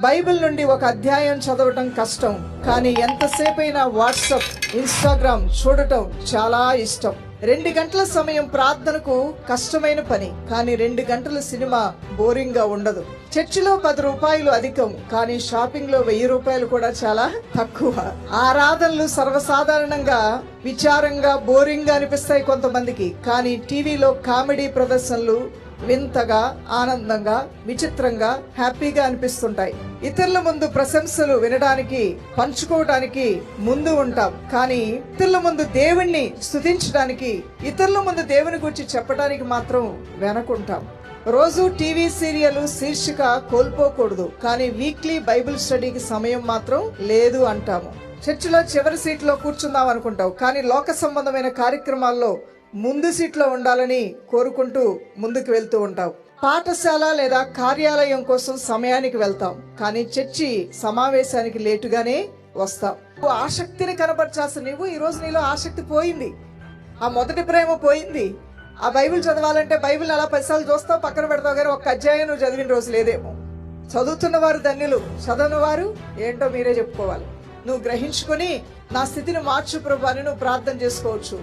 Bible నుండి ఒక అధ్యాయం చదవటం కష్టం, కానీ ఎంతసేపైనా వాట్సాప్, ఇన్స్టాగ్రామ్ చూడటం చాలా ఇష్టం. 2 గంటల సమయం ప్రార్థనకు కష్టమైన పని, కానీ 2 గంటల సినిమా బోరింగ్ గా ఉండదు. చర్చిలో 10 రూపాయలు అధికం, కానీ షాపింగ్ లో 1000 రూపాయలు కూడా చాలా తక్కువ. ఆరాధనలు సర్వసాధారణంగా విచారంగా బోరింగ్ గా అనిపిస్తాయి కొంతమందికి, కానీ టీవీలో కామెడీ ప్రదర్శనలు వింతగా, ఆనందంగా, విచిత్రంగా, హ్యాపీగా అనిపిస్తుంటాయి. ఇతరుల ముందు ప్రశంసలు వినడానికి, పంచుకోవడానికి ముందు ఉంటాం, కానీ ఇతరుల ముందు దేవుణ్ణి స్తుతించడానికి, ఇతరుల ముందు దేవుని గురించి చెప్పడానికి మాత్రం వెనకుంటాం. రోజు టీవీ సీరియల్ శీర్షిక కోల్పోకూడదు, కానీ వీక్లీ బైబిల్ స్టడీకి సమయం మాత్రం లేదు అంటాము. చర్చిలో చివరి సీట్లో కూర్చుందాం అనుకుంటావు, కానీ లోక సంబంధమైన కార్యక్రమాల్లో ముందు సీట్లో ఉండాలని కోరుకుంటూ ముందుకు వెళ్తూ ఉంటావు. పాఠశాల లేదా కార్యాలయం కోసం సమయానికి వెళ్తాం, కానీ చర్చి సమావేశానికి లేటుగానే వస్తాం. ఆసక్తిని కనబర్చాల్సిన నువ్వు ఈ రోజు నీలో ఆసక్తి పోయింది. ఆ మొదటి ప్రేమ పోయింది. ఆ బైబిల్ చదవాలంటే బైబిల్ అలా 10 సార్లు చూస్తావు, పక్కన పెడతావు, కానీ ఒక్క అధ్యాయం నువ్వు చదివిన రోజు లేదేమో. చదువుతున్న వారు ధన్యులు, చదవని వారు ఏంటో మీరే చెప్పుకోవాలి. నువ్వు గ్రహించుకొని నా స్థితిని మార్చు ప్రభు అని నువ్వు ప్రార్థన చేసుకోవచ్చు.